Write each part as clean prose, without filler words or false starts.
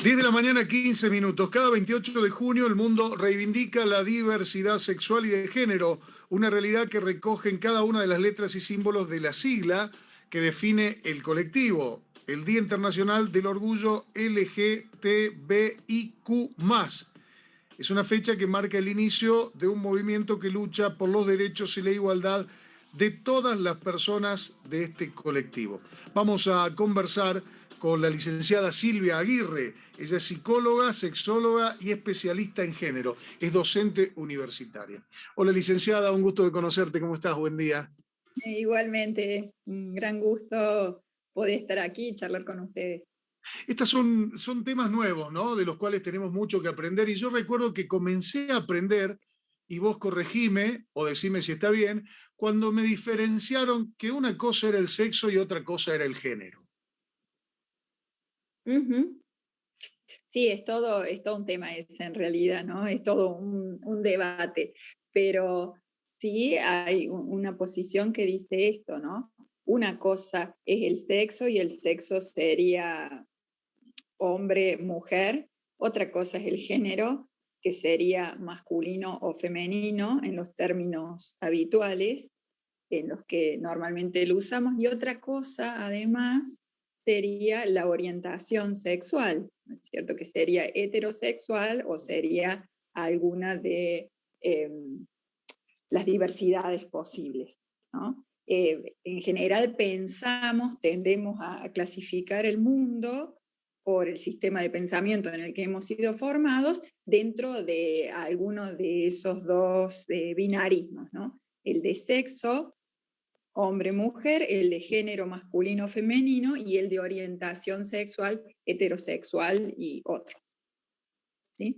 10 de la mañana, 15 minutos. Cada 28 de junio el mundo reivindica la diversidad sexual y de género, una realidad que recoge en cada una de las letras y símbolos de la sigla que define el colectivo. El Día Internacional del Orgullo LGTBIQ+. Es una fecha que marca el inicio de un movimiento que lucha por los derechos y la igualdad de todas las personas de este colectivo. Vamos a conversar con la licenciada Silvia Aguirre. Ella es psicóloga, sexóloga y especialista en género. Es docente universitaria. Hola, licenciada, un gusto de conocerte. ¿Cómo estás? Buen día. Igualmente, un gran gusto poder estar aquí y charlar con ustedes. Estos son temas nuevos, ¿no? De los cuales tenemos mucho que aprender. Y yo recuerdo que comencé a aprender, y vos corregime o decime si está bien, cuando me diferenciaron que una cosa era el sexo y otra cosa era el género. Ujú. Sí, es todo un tema ese en realidad, ¿no? Es todo un debate, pero sí hay una posición que dice esto, ¿no? Una cosa es el sexo y el sexo sería hombre, mujer. Otra cosa es el género, que sería masculino o femenino en los términos habituales, en los que normalmente lo usamos. Y otra cosa, además, sería la orientación sexual, ¿no es cierto? Que sería heterosexual o sería alguna de eh, las diversidades posibles, ¿no? En general tendemos a clasificar el mundo por el sistema de pensamiento en el que hemos sido formados dentro de alguno de esos dos binarismos, ¿no? El de sexo, hombre-mujer, el de género masculino-femenino y el de orientación sexual, heterosexual y otro, ¿sí?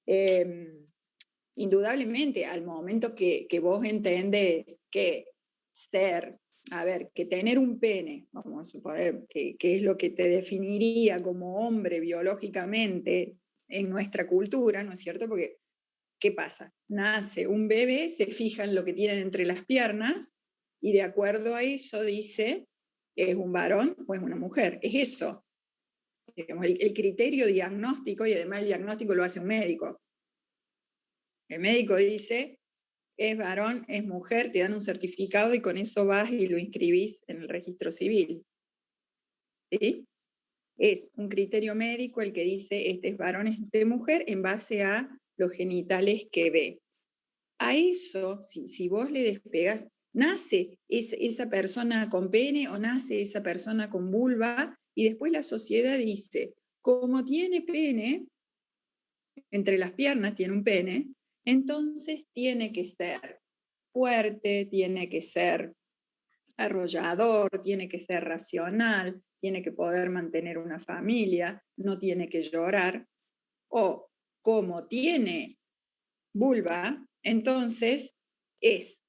Eh, Indudablemente, al momento que vos entendés que ser, a ver, que tener un pene, vamos a suponer que es lo que te definiría como hombre biológicamente en nuestra cultura, ¿no es cierto? Porque, ¿qué pasa? Nace un bebé, se fija en lo que tienen entre las piernas y de acuerdo a eso dice, ¿es un varón o es una mujer? Es eso, digamos, el criterio diagnóstico, y además el diagnóstico lo hace un médico. El médico dice, es varón, es mujer, te dan un certificado y con eso vas y lo inscribís en el registro civil. ¿Sí? Es un criterio médico el que dice este es varón, este es mujer, en base a los genitales que ve. A eso, si vos le despegas, nace esa persona con pene o nace esa persona con vulva, y después la sociedad dice, como tiene pene, entre las piernas tiene un pene, entonces tiene que ser fuerte, tiene que ser arrollador, tiene que ser racional, tiene que poder mantener una familia, no tiene que llorar, o como tiene vulva, entonces es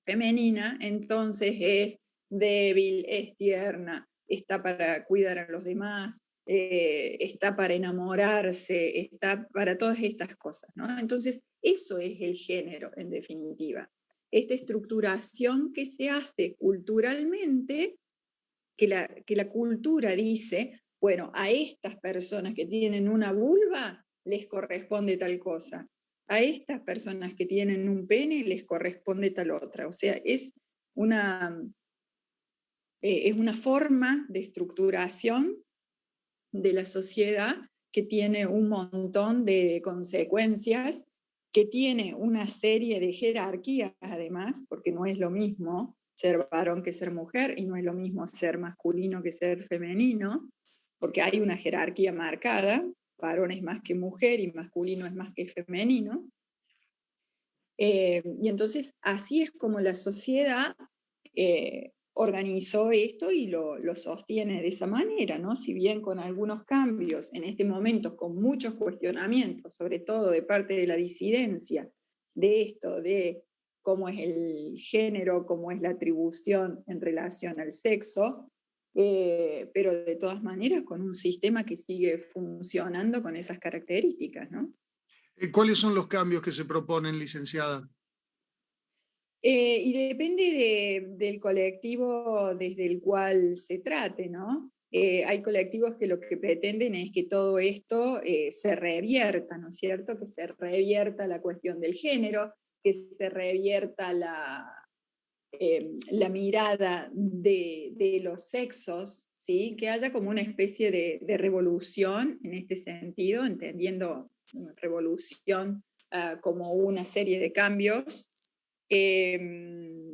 femenina, entonces es débil, es tierna, está para cuidar a los demás, está para enamorarse, está para todas estas cosas, ¿no? Entonces, eso es el género, en definitiva. Esta estructuración que se hace culturalmente, que la cultura dice, bueno, a estas personas que tienen una vulva les corresponde tal cosa, a estas personas que tienen un pene les corresponde tal otra. O sea, una, es una forma de estructuración de la sociedad que tiene un montón de consecuencias, que tiene una serie de jerarquías además, porque no es lo mismo ser varón que ser mujer y no es lo mismo ser masculino que ser femenino, porque hay una jerarquía marcada, varón es más que mujer y masculino es más que femenino. Y entonces así es como la sociedad organizó esto y lo sostiene de esa manera, ¿no? Si bien con algunos cambios en este momento, con muchos cuestionamientos, sobre todo de parte de la disidencia, de esto, de cómo es el género, cómo es la atribución en relación al sexo, pero de todas maneras con un sistema que sigue funcionando con esas características, ¿no? ¿Cuáles son los cambios que se proponen, licenciada? Y depende del colectivo desde el cual se trate, ¿no? hay colectivos que lo que pretenden es que todo esto se revierta, ¿no es cierto? Que se revierta la cuestión del género, que se revierta la mirada de los sexos, ¿sí? Que haya como una especie de revolución en este sentido, entendiendo revolución como una serie de cambios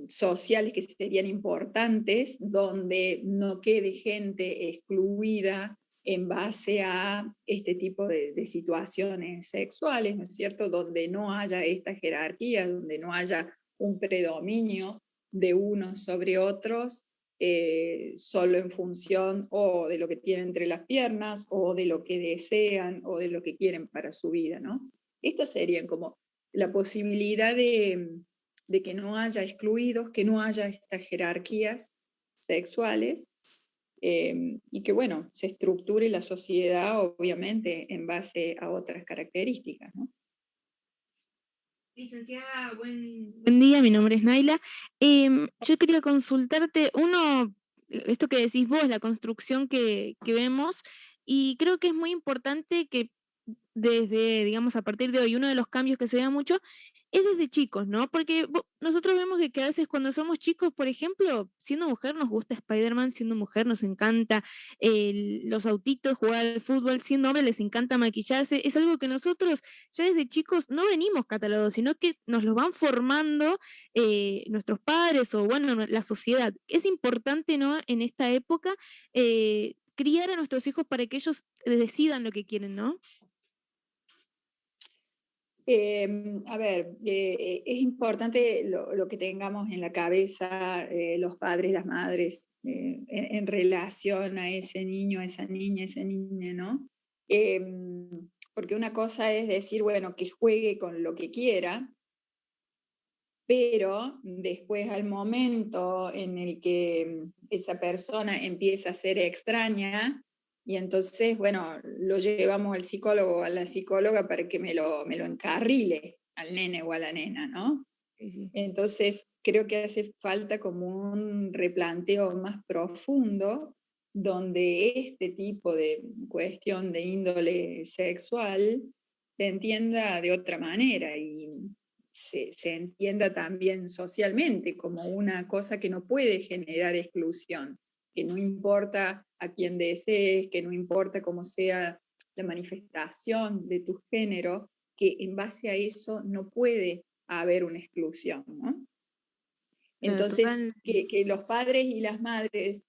sociales que serían importantes, donde no quede gente excluida en base a este tipo de situaciones sexuales, ¿no es cierto? Donde no haya esta jerarquía, donde no haya un predominio de unos sobre otros, solo en función o de lo que tienen entre las piernas, o de lo que desean, o de lo que quieren para su vida, ¿no? Estas serían como la posibilidad de que no haya excluidos, que no haya estas jerarquías sexuales, y que, bueno, se estructure la sociedad, obviamente, en base a otras características, ¿no? Licenciada, buen día, mi nombre es Naila. Yo quería consultarte, esto que decís vos, la construcción que vemos, y creo que es muy importante que desde, digamos, a partir de hoy, uno de los cambios que se da mucho es desde chicos, ¿no? Porque nosotros vemos que a veces cuando somos chicos, por ejemplo, siendo mujer nos gusta Spider-Man, siendo mujer nos encanta los autitos, jugar al fútbol, siendo hombre les encanta maquillarse, es algo que nosotros ya desde chicos no venimos catalogados, sino que nos lo van formando nuestros padres o, bueno, la sociedad. Es importante, ¿no? En esta época, criar a nuestros hijos para que ellos decidan lo que quieren, ¿no? A ver, es importante lo que tengamos en la cabeza los padres, las madres, en relación a ese niño, a esa niña, ¿no? Porque una cosa es decir, bueno, que juegue con lo que quiera, pero después al momento en el que esa persona empieza a ser extraña, y entonces, bueno, lo llevamos al psicólogo o a la psicóloga para que me lo encarrile al nene o a la nena, ¿no? Sí. Entonces, creo que hace falta como un replanteo más profundo, donde este tipo de cuestión de índole sexual se entienda de otra manera y se entienda también socialmente como una cosa que no puede generar exclusión, que no importa a quién desees, que no importa cómo sea la manifestación de tu género, que en base a eso no puede haber una exclusión, ¿no? Entonces, Total. que los padres y las madres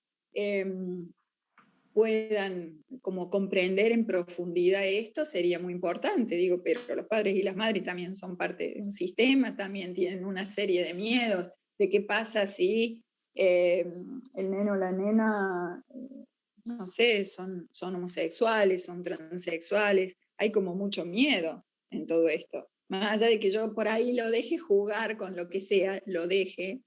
puedan como comprender en profundidad esto sería muy importante, digo, pero los padres y las madres también son parte de un sistema, también tienen una serie de miedos de qué pasa si el neno o la nena, no sé, son homosexuales, son transexuales, hay como mucho miedo en todo esto. Más allá de que yo por ahí lo deje jugar con lo que sea, lo deje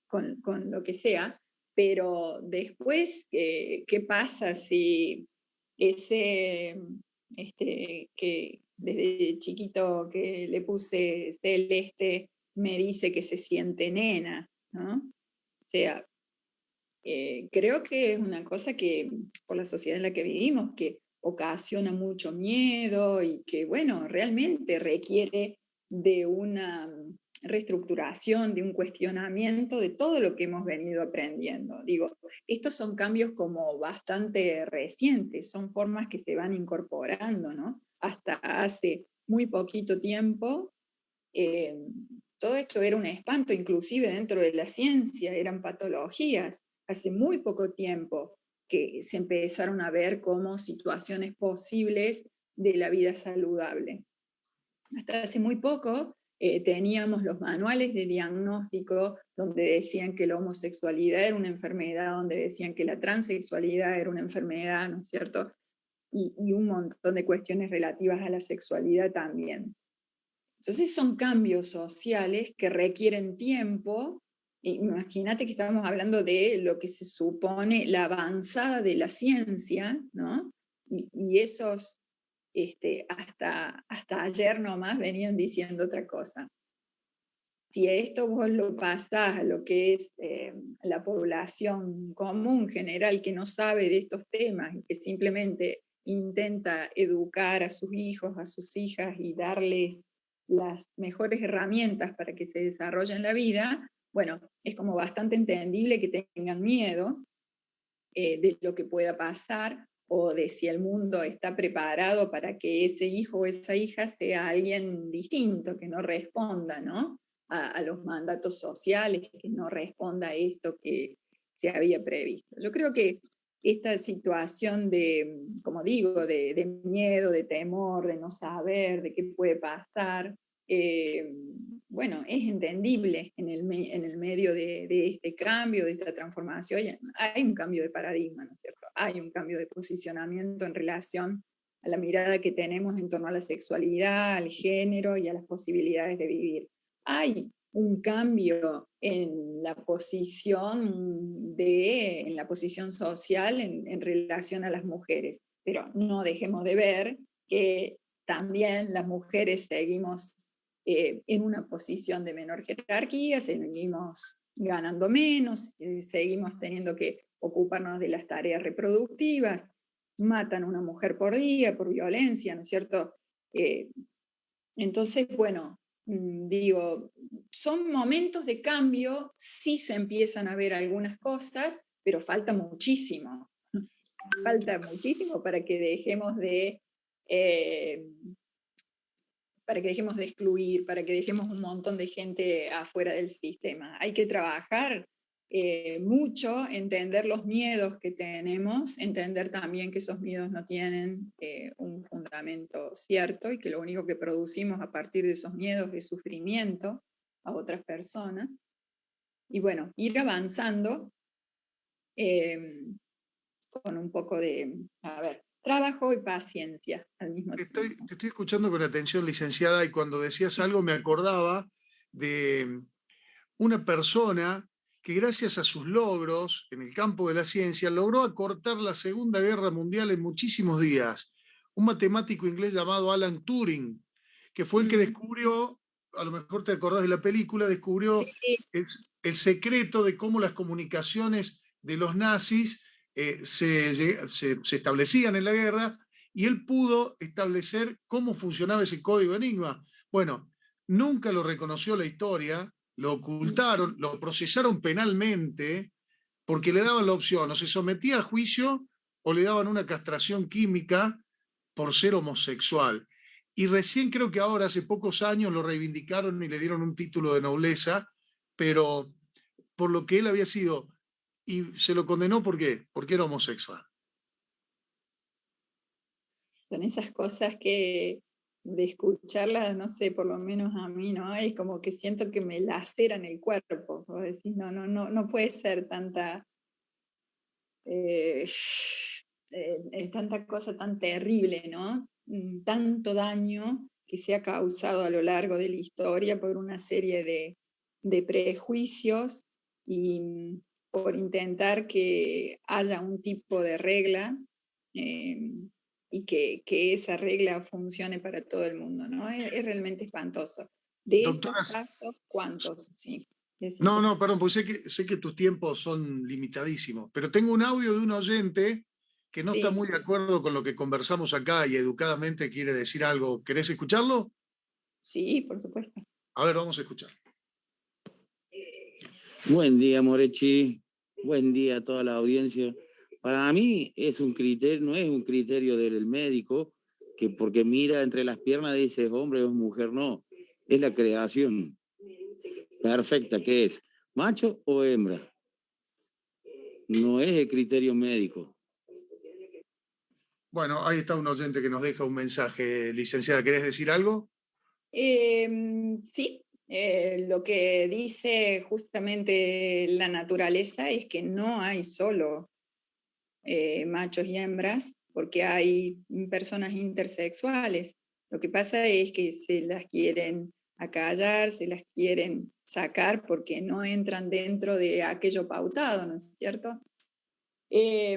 con lo que sea, pero después, ¿qué pasa si ese, que desde chiquito que le puse Celeste me dice que se siente nena, ¿no? O sea, creo que es una cosa que, por la sociedad en la que vivimos, que ocasiona mucho miedo y que, bueno, realmente requiere de una reestructuración, de un cuestionamiento de todo lo que hemos venido aprendiendo. Digo, estos son cambios como bastante recientes, son formas que se van incorporando, ¿no? Hasta hace muy poquito tiempo, eh, todo esto era un espanto, inclusive dentro de la ciencia, eran patologías. Hace muy poco tiempo que se empezaron a ver como situaciones posibles de la vida saludable. Hasta hace muy poco teníamos los manuales de diagnóstico donde decían que la homosexualidad era una enfermedad, donde decían que la transexualidad era una enfermedad, ¿no es cierto? Y un montón de cuestiones relativas a la sexualidad también. Entonces son cambios sociales que requieren tiempo. Imagínate que estábamos hablando de lo que se supone la avanzada de la ciencia, ¿no? Y esos, hasta ayer nomás venían diciendo otra cosa. si esto vos lo pasás a lo que es la población común general que no sabe de estos temas y que simplemente intenta educar a sus hijos, a sus hijas y darles las mejores herramientas para que se desarrollen la vida, bueno, es como bastante entendible que tengan miedo de lo que pueda pasar o de si el mundo está preparado para que ese hijo o esa hija sea alguien distinto, que no responda, ¿no? A los mandatos sociales, que no responda a esto que se había previsto. Yo creo que esta situación de, como digo, de miedo, de temor, de no saber, de qué puede pasar, bueno, es entendible en el medio de este cambio, de esta transformación. Hay un cambio de paradigma, ¿no es cierto? Hay un cambio de posicionamiento en relación a la mirada que tenemos en torno a la sexualidad, al género y a las posibilidades de vivir. Hay un cambio en la posición social en relación a las mujeres, pero no dejemos de ver que también las mujeres seguimos en una posición de menor jerarquía, seguimos ganando menos, seguimos teniendo que ocuparnos de las tareas reproductivas, matan a una mujer por día por violencia, ¿no es cierto? Entonces, bueno, digo, son momentos de cambio, sí se empiezan a ver algunas cosas, pero falta muchísimo para que dejemos para que dejemos de excluir, para que dejemos un montón de gente afuera del sistema. Hay que trabajar mucho, entender los miedos que tenemos, entender también que esos miedos no tienen un fundamento cierto y que lo único que producimos a partir de esos miedos es sufrimiento a otras personas. Y bueno, ir avanzando con un poco de, trabajo y paciencia al mismo tiempo. Te estoy escuchando con atención, licenciada, y cuando decías algo me acordaba de una persona que gracias a sus logros en el campo de la ciencia logró acortar la Segunda Guerra Mundial en muchísimos días. Un matemático inglés llamado Alan Turing, que fue el que descubrió, a lo mejor te acordás de la película, descubrió Sí. el secreto de cómo las comunicaciones de los nazis se establecían en la guerra, y él pudo establecer cómo funcionaba ese código Enigma. Bueno, nunca lo reconoció la historia, lo ocultaron, lo procesaron penalmente porque le daban la opción, o se sometía a juicio o le daban una castración química por ser homosexual. Y recién creo que ahora, hace pocos años, lo reivindicaron y le dieron un título de nobleza, pero por lo que él había sido, y se lo condenó, ¿por qué? Porque era homosexual. Son esas cosas que de escucharlas, no sé, por lo menos a mí, ¿no? Es como que siento que me laceran el cuerpo. Vos decís, no puede ser tanta cosa tan terrible, ¿no? Tanto daño que se ha causado a lo largo de la historia por una serie de prejuicios y por intentar que haya un tipo de regla y que esa regla funcione para todo el mundo, ¿no? Es realmente espantoso. De estos Doctora, casos, ¿cuántos? Sí. no, perdón, pues sé que tus tiempos son limitadísimos, pero tengo un audio de un oyente que no está Sí, muy de acuerdo con lo que conversamos acá y educadamente quiere decir algo. ¿Querés escucharlo? sí, por supuesto. A ver, vamos a escuchar. Buen día, Morechi. Buen día a toda la audiencia. Para mí es un criterio, no es un criterio del médico que porque mira entre las piernas dice es hombre o es mujer, no. Es la creación perfecta que es macho o hembra. No es el criterio médico. Bueno, ahí está un oyente que nos deja un mensaje. Licenciada, ¿querés decir algo? Sí, lo que dice justamente la naturaleza es que no hay solo machos y hembras, porque hay personas intersexuales. Lo que pasa es que se las quieren acallar, se las quieren sacar porque no entran dentro de aquello pautado, ¿no es cierto?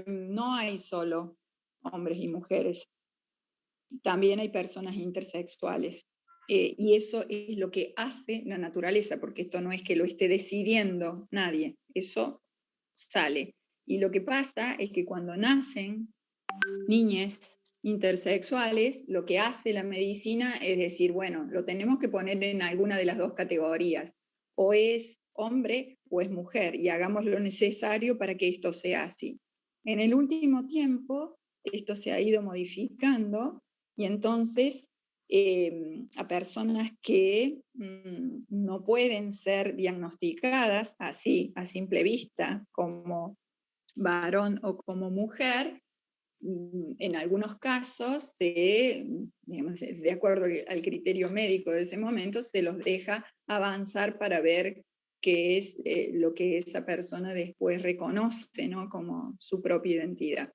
No hay solo hombres y mujeres, también hay personas intersexuales. y eso es lo que hace la naturaleza, porque esto no es que lo esté decidiendo nadie, eso sale. Y lo que pasa es que cuando nacen niñas intersexuales, lo que hace la medicina es decir, bueno, lo tenemos que poner en alguna de las dos categorías, o es hombre o es mujer, y hagamos lo necesario para que esto sea así. En el último tiempo, esto se ha ido modificando, y entonces a personas que no pueden ser diagnosticadas así, a simple vista, como varón o como mujer, en algunos casos, digamos, de acuerdo al criterio médico de ese momento, se los deja avanzar para ver qué es lo que esa persona después reconoce, ¿no?, como su propia identidad.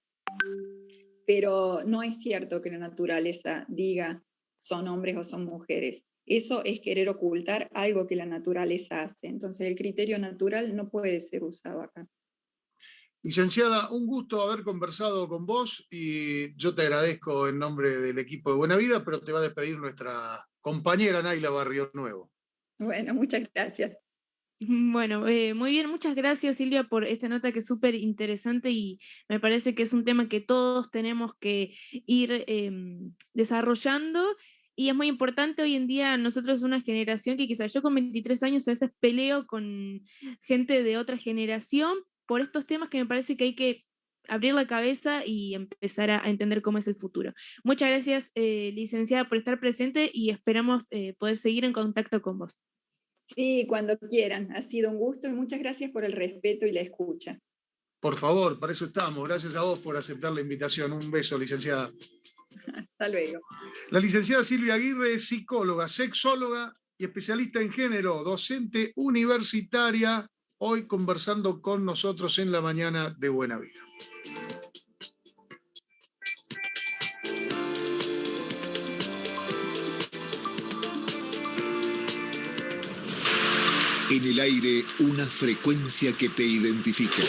Pero no es cierto que la naturaleza diga son hombres o son mujeres. Eso es querer ocultar algo que la naturaleza hace. Entonces el criterio natural no puede ser usado acá. Licenciada, un gusto haber conversado con vos y yo te agradezco en nombre del equipo de Buena Vida, pero te va a despedir nuestra compañera Naila Barrio Nuevo. Bueno, muchas gracias. Bueno, muy bien, muchas gracias Silvia por esta nota que es súper interesante y me parece que es un tema que todos tenemos que ir desarrollando y es muy importante hoy en día nosotros una generación que quizás yo con 23 años a veces peleo con gente de otra generación por estos temas que me parece que hay que abrir la cabeza y empezar a entender cómo es el futuro. Muchas gracias, licenciada, por estar presente y esperamos poder seguir en contacto con vos. Sí, cuando quieran. Ha sido un gusto y muchas gracias por el respeto y la escucha. Por favor, para eso estamos. Gracias a vos por aceptar la invitación. Un beso, licenciada. Hasta luego. La licenciada Silvia Aguirre es psicóloga, sexóloga y especialista en género, docente universitaria, hoy conversando con nosotros en la mañana de Buena Vida. En el aire, una frecuencia que te identifica.